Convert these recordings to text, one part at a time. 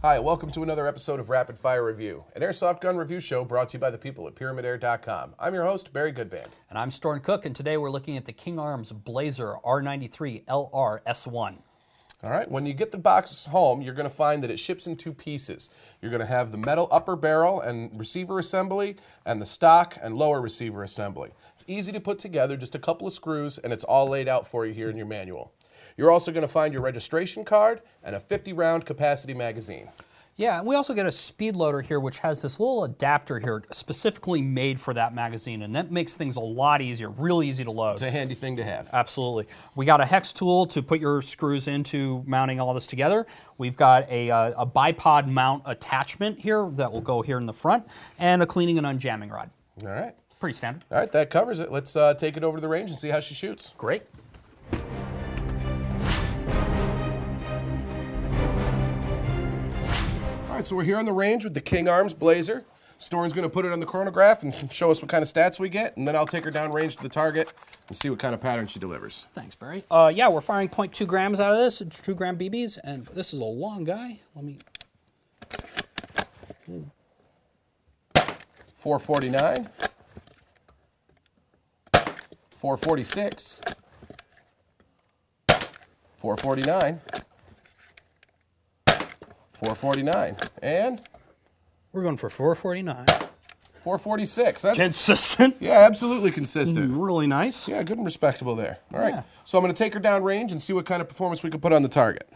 Hi, welcome to another episode of Rapid Fire Review, an airsoft gun review show brought to you by the people at PyramidAir.com. I'm your host, Barry Goodband. And I'm Storm Cook, and today we're looking at the King Arms Blazer R93 LRS1. All right, when you get the box home, you're going to find that it ships in two pieces. You're going to have the metal upper barrel and receiver assembly, and the stock and lower receiver assembly. It's easy to put together, just a couple of screws, and it's all laid out for you here in your manual. You're also going to find your registration card and a 50-round capacity magazine. Yeah, and we also get a speed loader here, which has this little adapter here specifically made for that magazine, and that makes things a lot easier, really easy to load. It's a handy thing to have. Absolutely. We got a hex tool to put your screws into mounting all this together. We've got a bipod mount attachment here that will go here in the front, and a cleaning and unjamming rod. All right. Pretty standard. All right, that covers it. Let's take it over to the range and see how she shoots. Great. All right, so we're here on the range with the King Arms Blazer. Storm's going to put it on the chronograph and show us what kind of stats we get, and then I'll take her down range to the target and see what kind of pattern she delivers. Thanks, Barry. Yeah, we're firing 0.2 grams out of this, 2 gram BBs, and this is a long guy. Let me... 449, 446, 449, 449, and We're going for 449. 446. That's Consistent. yeah, absolutely consistent. Really nice. Yeah, good and respectable there. All right, Yeah. so I'm going to take her down range and see what kind of performance we can put on the target.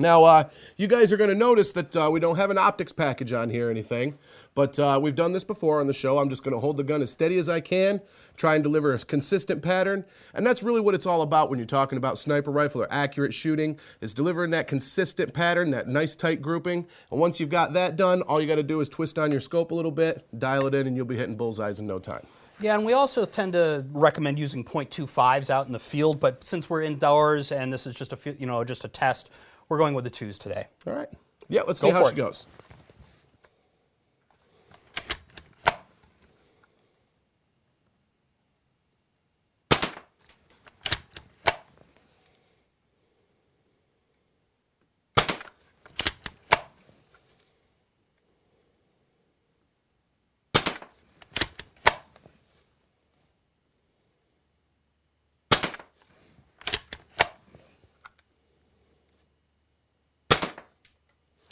Now, you guys are going to notice that we don't have an optics package on here or anything, but we've done this before on the show. I'm just going to hold the gun as steady as I can, try and deliver a consistent pattern, and that's really what it's all about when you're talking about sniper rifle or accurate shooting, is delivering that consistent pattern, that nice tight grouping, and once you've got that done, all you got to do is twist on your scope a little bit, dial it in, and you'll be hitting bullseyes in no time. Yeah, and we also tend to recommend using .25s out in the field, but since we're indoors and this is just just a test, we're going with the 2s today. All right. Yeah, let's see how she goes.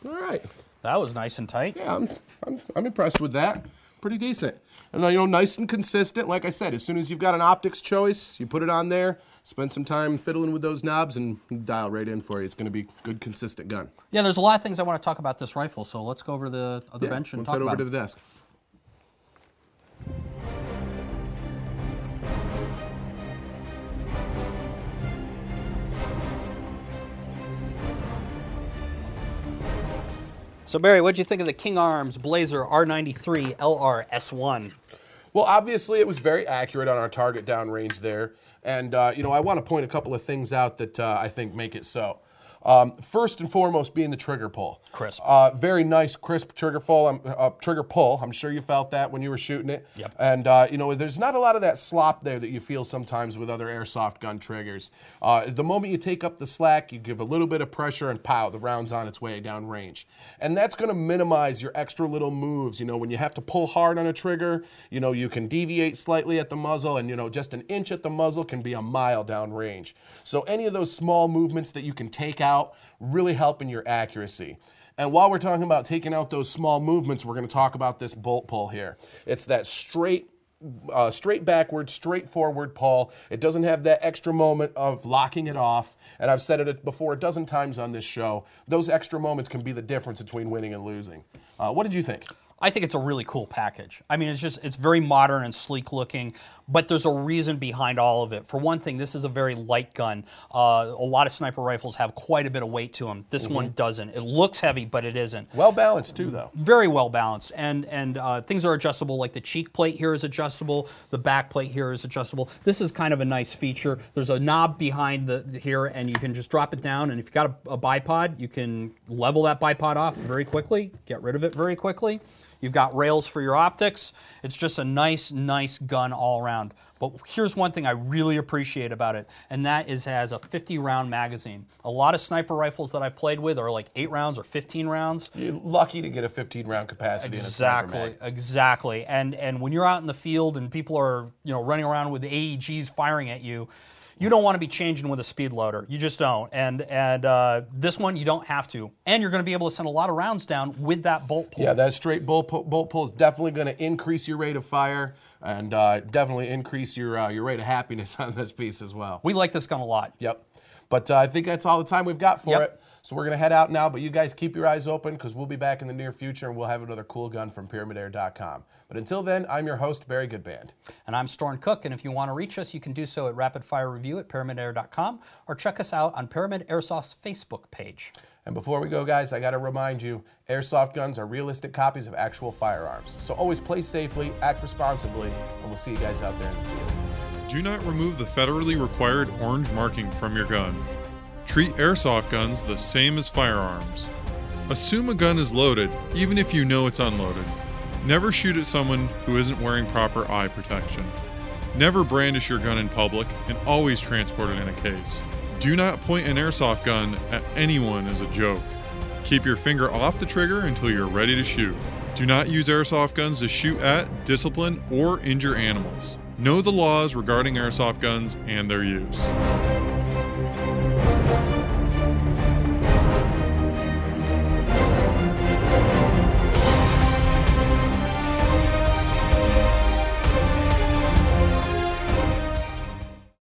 All right. That was nice and tight. Yeah, I'm impressed with that. Pretty decent. And nice and consistent. Like I said, as soon as you've got an optics choice, you put it on there, spend some time fiddling with those knobs, and dial right in for you. It's going to be a good, consistent gun. Yeah, there's a lot of things I want to talk about this rifle, so let's go over to the other bench and let's talk head about over it. to the desk. So Barry, what'd you think of the King Arms Blazer R93 LRS1? Well, obviously, it was very accurate on our target downrange there. And, I want to point a couple of things out that I think make it so. First and foremost being the trigger pull. Crisp. Very nice, crisp trigger pull. I'm sure you felt that when you were shooting it. Yep. And, there's not a lot of that slop there that you feel sometimes with other airsoft gun triggers. The moment you take up the slack, you give a little bit of pressure and pow, the round's on its way down range. And that's going to minimize your extra little moves. When you have to pull hard on a trigger, you can deviate slightly at the muzzle, and, just an inch at the muzzle can be a mile down range. So any of those small movements that you can take out really help in your accuracy. And while we're talking about taking out those small movements, we're going to talk about this bolt pull here. It's that straight backward, straight forward pull. It doesn't have that extra moment of locking it off. And I've said it before a dozen times on this show. Those extra moments can be the difference between winning and losing. What did you think? I think it's a really cool package. I mean, it's very modern and sleek looking, but there's a reason behind all of it. For one thing, this is a very light gun. A lot of sniper rifles have quite a bit of weight to them. This one doesn't. It looks heavy, but it isn't. Well balanced too, though. Very well balanced, and things are adjustable. Like the cheek plate here is adjustable. The back plate here is adjustable. This is kind of a nice feature. There's a knob behind here, and you can just drop it down. And if you've got a bipod, you can level that bipod off very quickly, get rid of it very quickly. You've got rails for your optics. It's just a nice gun all around. But here's one thing I really appreciate about it, and that is it has a 50-round magazine. A lot of sniper rifles that I've played with are like 8 rounds or 15 rounds. You're lucky to get a 15-round capacity in a sniper mag. Exactly. And when you're out in the field and people are running around with AEGs firing at you, you don't want to be changing with a speed loader. You just don't. And this one, you don't have to. And you're going to be able to send a lot of rounds down with that bolt pull. Yeah, that straight bolt pull is definitely going to increase your rate of fire and definitely increase your rate of happiness on this piece as well. We like this gun a lot. Yep. But I think that's all the time we've got for it. So we're going to head out now, but you guys keep your eyes open because we'll be back in the near future and we'll have another cool gun from PyramidAir.com. But until then, I'm your host, Barry Goodband. And I'm Storm Cook, and if you want to reach us, you can do so at rapidfirereview@PyramidAir.com or check us out on Pyramid Airsoft's Facebook page. And before we go, guys, I got to remind you, airsoft guns are realistic copies of actual firearms. So always play safely, act responsibly, and we'll see you guys out there in the field. Do not remove the federally required orange marking from your gun. Treat airsoft guns the same as firearms. Assume a gun is loaded, even if you know it's unloaded. Never shoot at someone who isn't wearing proper eye protection. Never brandish your gun in public, and always transport it in a case. Do not point an airsoft gun at anyone as a joke. Keep your finger off the trigger until you're ready to shoot. Do not use airsoft guns to shoot at, discipline, or injure animals. Know the laws regarding airsoft guns and their use.